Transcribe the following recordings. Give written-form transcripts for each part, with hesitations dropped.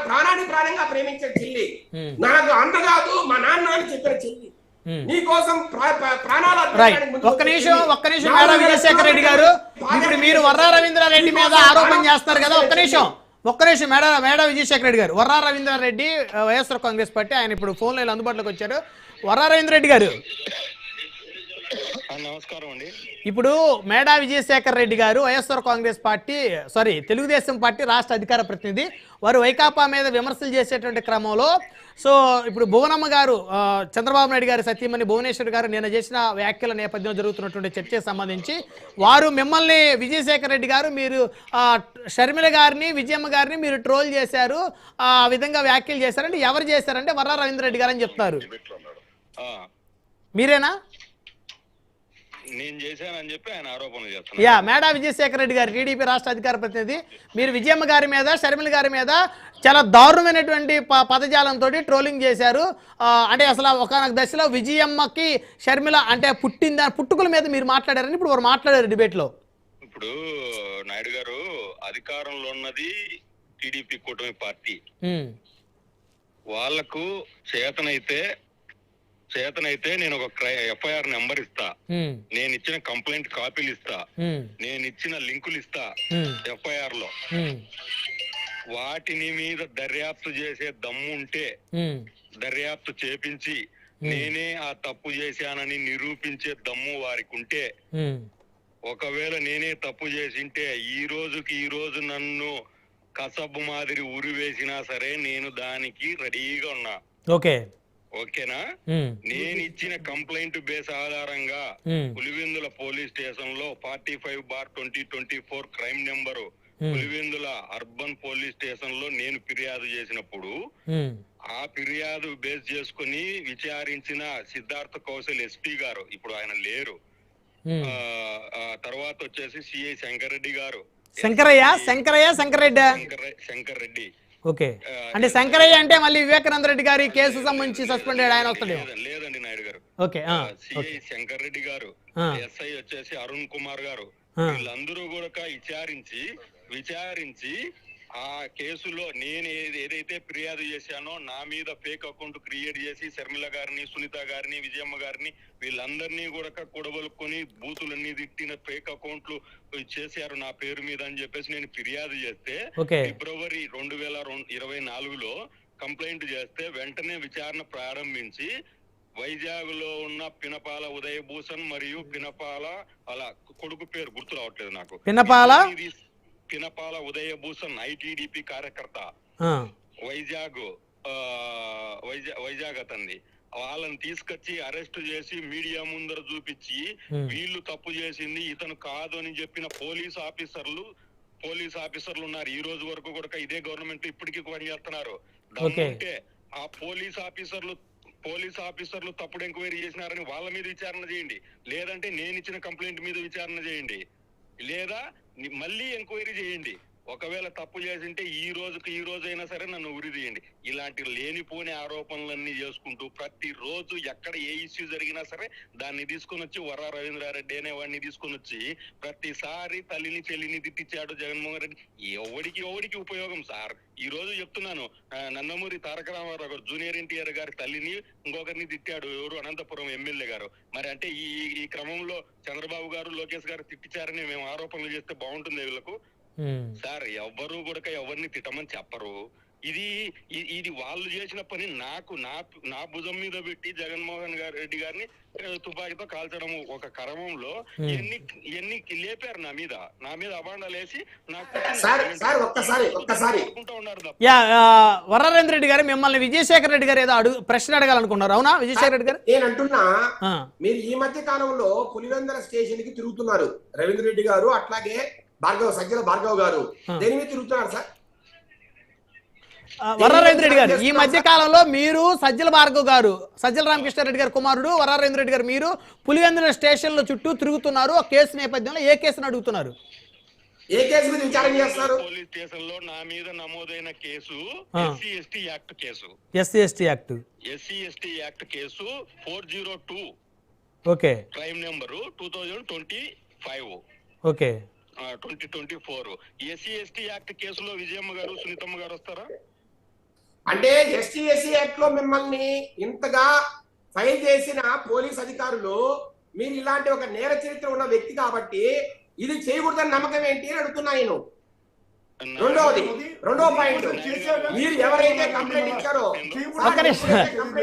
ప్రాణాన్ని ప్రాణంగా ప్రేమించిన చెల్లి, నాకు అంత కాదు మా నాన్న అని చెప్పిన చెల్లి, నీకోసం ప్రాణాలు. ఒక్క నిమిషం మేడా విజయశేఖర రెడ్డి గారు, ఇప్పుడు మీరు వర్రా రవీంద్రారెడ్డి మీద ఆరోపణ చేస్తారు కదా, ఒక్క నిమిషం మేడా విజయశేఖర రెడ్డి గారు. వర్రా రవీంద్రారెడ్డి వైఎస్ఆర్ కాంగ్రెస్ పార్టీ, ఆయన ఇప్పుడు ఫోన్ లైన్ అందుబాటులోకి వచ్చారు. వర్రా రవీంద్రారెడ్డి గారు నమస్కారం అండి. ఇప్పుడు మేడా విజయశేఖర రెడ్డి గారు వైఎస్ఆర్ కాంగ్రెస్ పార్టీ తెలుగుదేశం పార్టీ రాష్ట్ర అధికార ప్రతినిధి, వారు వైకాపా మీద విమర్శలు చేసేటువంటి క్రమంలో ఇప్పుడు భువనమ్మ గారు, చంద్రబాబు నాయుడు గారి సతీమణి భువనేశ్వర్ గారు నిన్న చేసిన వ్యాఖ్యల నేపథ్యంలో జరుగుతున్నటువంటి చర్చకు సంబంధించి వారు మిమ్మల్ని విజయశేఖర రెడ్డి గారు మీరు షర్మిల గారిని విజయమ్మ గారిని మీరు ట్రోల్ చేశారు, ఆ విధంగా వ్యాఖ్యలు చేశారంటే ఎవరు చేశారంటే వర్రా రవీంద్ర రెడ్డి గారు అని చెప్తారు. మీరేనా? నేను చేశానని చెప్పి ఆయన ఆరోపణలు చేస్తున్నారు. మేడా విజయశేఖర రెడ్డి గారు టీడీపీ రాష్ట్ర అధికార ప్రతినిధి, మీరు విజయమ్మ గారి మీద షర్మిల గారి మీద చాలా దారుణమైనటువంటి పదజాలంతో ట్రోలింగ్ చేశారు. అంటే అసలు ఒకనొక దశలో విజయమ్మకి షర్మిల అంటే పుట్టుకల మీద మీరు మాట్లాడారని ఇప్పుడు వారు మాట్లాడారు డిబేట్లో. ఇప్పుడు నాయుడు గారు అధికారంలో ఉన్నది టీడీపీ కూటమి పార్టీ, వాళ్లకు చేతనైతే నేను ఒక ఎఫ్ఐఆర్ నెంబర్ ఇస్తా, నేను ఇచ్చిన కంప్లైంట్ కాపీలు ఇస్తా, నేను ఇచ్చిన లింకులు ఇస్తా ఎఫ్ఐఆర్ లో, వాటిని మీద దర్యాప్తు చేసే దమ్ము ఉంటే దర్యాప్తు చేపించి నేనే ఆ తప్పు చేశానని నిరూపించే దమ్ము వారికి ఉంటే, ఒకవేళ నేనే తప్పు చేసింటే ఈ రోజు నన్ను కసబు మాదిరి ఉరి వేసినా సరే నేను దానికి రెడీగా ఉన్నా. ఓకేనా? నేను ఇచ్చిన కంప్లైంట్ బేస్ ఆధారంగా పులివెందుల పోలీస్ స్టేషన్ లో 45/2024 crime number Pulivendula urban police station లో నేను ఫిర్యాదు చేసినప్పుడు ఆ ఫిర్యాదు బేస్ చేసుకుని విచారించిన సిద్ధార్థ కౌశల్ ఎస్పీ గారు, ఇప్పుడు ఆయన లేరు, తర్వాత వచ్చేసి సిఐ శంకర్రెడ్డి గారు, శంకర్ రెడ్డి. ఓకే, అంటే శంకరయ్య అంటే మళ్ళీ వివేకానంద రెడ్డి గారి కేసు సంబంధించి సస్పెండ్ అయ్యాడు, ఆయన వస్తాడు. లేదండి నాయుడు గారు. ఓకే, సిఐ శంకర్ రెడ్డి గారు, ఎస్ఐ వచ్చేసి అరుణ్ కుమార్ గారు, వీళ్ళందరూ కూడా విచారించి ఆ కేసులో నేను ఏదైతే ఫిర్యాదు చేశానో నా మీద ఫేక్ అకౌంట్ క్రియేట్ చేసి శర్మిల గారిని, సునీత గారిని, విజయమ్మ గారిని వీళ్ళందరినీ కూడా కూడబలుకొని బూతులన్నీ తిట్టిన ఫేక్ అకౌంట్లు చేశారు నా పేరు మీద అని చెప్పేసి నేను ఫిర్యాదు చేస్తే ఫిబ్రవరి 2024లో కంప్లైంట్ చేస్తే వెంటనే విచారణ ప్రారంభించి వైజాగ్ లో ఉన్న పినపాల ఉదయభూషణ్ మరియు పినపాల అలా కొడుకు పేరు గుర్తు రావట్లేదు నాకు, పినపాల ఉదయభూషణ్ ఐటీడీపీ కార్యకర్త, వైజాగ్ అతన్ని, వాళ్ళని తీసుకొచ్చి అరెస్ట్ చేసి మీడియా ముందర చూపించి వీళ్ళు తప్పు చేసింది ఇతను కాదు అని చెప్పిన పోలీస్ ఆఫీసర్లు ఉన్నారు. ఈ రోజు వరకు కూడా ఇదే గవర్నమెంట్ ఇప్పటికీ పనిచేస్తున్నారు. అంటే ఆ పోలీస్ ఆఫీసర్లు తప్పుడు ఎంక్వైరీ చేసినారని వాళ్ళ మీద విచారణ చేయండి, లేదంటే నేను ఇచ్చిన కంప్లైంట్ మీద విచారణ చేయండి, లేదా మళ్ళీ ఎంక్వైరీ చేయండి. ఒకవేళ తప్పు చేసింటే ఈ రోజైనా సరే నన్ను ఉరి తీయండి. ఇలాంటి లేనిపోని ఆరోపణలన్నీ చేసుకుంటూ ప్రతిరోజు ఎక్కడ ఏ ఇష్యూ జరిగినా సరే దాన్ని తీసుకొని వచ్చి వర్రా రవీంద్రారెడ్డి అనే వాడిని తీసుకొని వచ్చి ప్రతిసారి తల్లిని చెల్లిని తిట్టించాడు జగన్మోహన్ రెడ్డి. ఎవడికి ఉపయోగం సార్? ఈ రోజు చెప్తున్నాను, నందమూరి తారక రామారావు గారు జూనియర్ ఎన్టీఆర్ గారి తల్లిని ఇంకొకరిని తిట్టాడు, ఎవరు అనంతపురం ఎమ్మెల్యే గారు. మరి అంటే ఈ క్రమంలో చంద్రబాబు గారు, లోకేష్ గారు తిట్టించారని మేము ఆరోపణలు చేస్తే బాగుంటుంది వీళ్ళకు? సార్ ఎవ్వరు కూడా ఎవరిని తిట్టమని చెప్పరు. ఇది వాళ్ళు చేసిన పని నా భుజం మీద పెట్టి జగన్మోహన్ రెడ్డి గారిని తుపాకీతో కాల్చడం ఒక క్రమంలో ఎన్ని లేపారు నా మీద అబాండాలు వేసి వరరేంద్ర రెడ్డి గారు మిమ్మల్ని విజయశేఖర రెడ్డి గారు ఏదో ప్రశ్న అడగాలనుకున్నారు, అవునా? విజయశేఖర రెడ్డి గారు నేను అంటున్నా, మీరు ఈ మధ్య కాలంలో పులివెందుల స్టేషన్ కి తిరుగుతున్నారు, రవీంద్ర రెడ్డి గారు అట్లాగే సజ్జల భార్గవ్ గారు, దేని మీద తిరుగుతున్నారు సార్? వరరేంద్ర రెడ్డి గారు, ఈ మధ్య కాలంలో మీరు సజ్జల భార్గవ్ గారు, సజ్జల రామకృష్ణారెడ్డి గారు కుమారుడు వరరేంద్ర రెడ్డి గారు, మీరు పులివెందుల స్టేషన్ల చుట్టూ తిరుగుతున్నారు. ఆ కేసు నేపథ్యంలో ఏ కేసును అడుగుతున్నారు? ఏ కేసు మీద విచారణ చేస్తారు? పోలీస్ స్టేషన్ లో నా మీద నమోదైన case SC ST act case 402. Okay, crime number 2025. Okay, 2024. SC ST act కేసులో విజయమ్మ గారు, సునీతమ్మ గారు వస్తారా? అంటే ఎస్టీ యాక్ట్ లో మిమ్మల్ని ఇంతగా ఫైల్ చేసిన పోలీస్ అధికారులు మీరు ఇలాంటి ఒక నేర చరిత్ర ఉన్న వ్యక్తి కాబట్టి ఇది చేయకూడదని నమ్మకం ఏంటి అని అడుగుతున్నా నేను. రెండో పాయింట్, మీరు ఎవరైతే కంప్లైంట్ ఇచ్చారో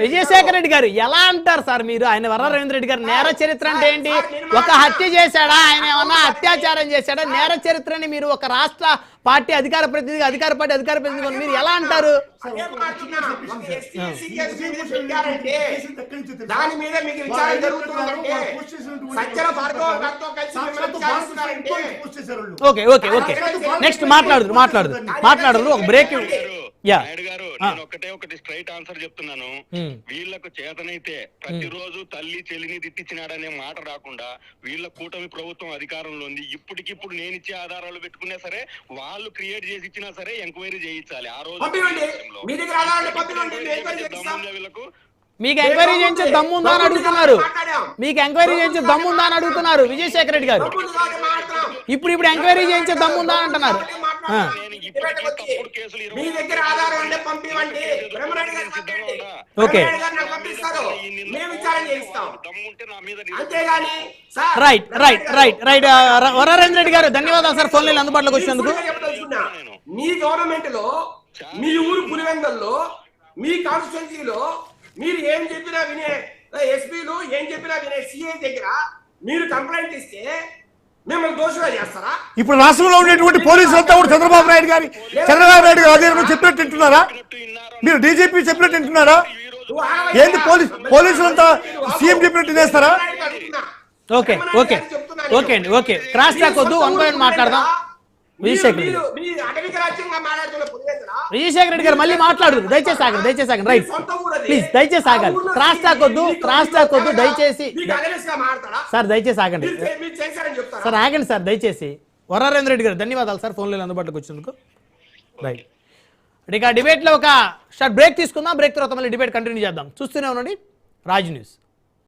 విజయశేఖర రెడ్డి గారు ఎలా అంటారు సార్ మీరు? ఆయన వర్ర రవీంద్ర రెడ్డి గారు నేర చరిత్ర అంటే ఏంటి? ఒక హత్య చేశాడా, ఆయన ఏమన్నా అత్యాచారం చేశాడా? నేర చరిత్రని మీరు ఒక రాష్ట్ర పార్టీ అధికార ప్రతినిధి మీరు ఎలా అంటారు? దాని మీద మీకు విచారణ జరుగుతుందంటే సజ్జల భార్గవ గారితో కలిసి ఓకే ఓకే ఓకే నెక్స్ట్ మాట్లాడదు ఒక బ్రేక్. నాయుడు గారు నేను ఒకటి స్ట్రైట్ ఆన్సర్ చెప్తున్నాను. వీళ్ళకు చేతనైతే ప్రతిరోజు తల్లి చెల్లిని తిట్టించినాడనే మాట రాకుండా వీళ్ళ కూటమి ప్రభుత్వం అధికారంలో ఉంది. ఇప్పటికిప్పుడు నేను ఇచ్చే ఆధారాలు పెట్టుకున్నా సరే, వాళ్ళు క్రియేట్ చేసి ఇచ్చినా సరే ఎంక్వైరీ చేయించాలి. ఆ రోజు వీళ్ళకు మీకు ఎంక్వైరీ చేయించే దమ్ముందా అని అడుగుతున్నారు. విజయశేఖర రెడ్డి గారు ఇప్పుడు ఎంక్వైరీ చేయించే దమ్ముందా అని అంటున్నారు. ఓకే రైట్ వరరేంద్ర రెడ్డి గారు ధన్యవాదాలు సార్, ఫోన్ లైన్ అందుబాటులోకి వచ్చినందుకు. మీ గవర్నమెంట్ లో, మీ ఊరు పులివెందల్లో, మీ కాన్స్టిట్యున్సీలో మీరు ఏం చెప్పినా వినే ఎస్పీలు ఏం చెప్పినా వినే సిఐ దగ్గర మీరు కంప్లైంట్ ఇస్తే మిమ్మల్ని దోషులుగా చేస్తారా? ఇప్పుడు రాష్ట్రంలో ఉండేటువంటి పోలీసులంతా కూడా చంద్రబాబు నాయుడు గారు అదే చెప్పినట్టు వింటున్నారా? మీరు డీజీపీ చెప్పినట్టు వింటున్నారా? ఏంది పోలీసులంతా సీఎం చెప్పినట్టు చేస్తారా? ఓకే ఓకే ఓకే అండి, ఓకే క్రాస్ టాక్ వద్దు, 1 by 1 మాట్లాడదాం. విజయశేఖర రెడ్డి గారు మళ్ళీ మాట్లాడు, దయచేసి ఆగండి రైట్ ప్లీజ్, దయచేసి ఆగాలి. క్రాస్ టాక్ వద్దు దయచేసి సార్, దయచేసి ఆగండి సార్, సార్ దయచేసి. వరరేంద్ర రెడ్డి గారు ధన్యవాదాలు సార్, ఫోన్లో అందుబాటులోకి వచ్చినందుకు. రైట్, ఇక డిబేట్లో ఒక షార్ట్ బ్రేక్ తీసుకుందాం. బ్రేక్ తర్వాత మళ్ళీ డిబేట్ కంటిన్యూ చేద్దాం. చూస్తూనే ఉండండి రాజ్ న్యూస్.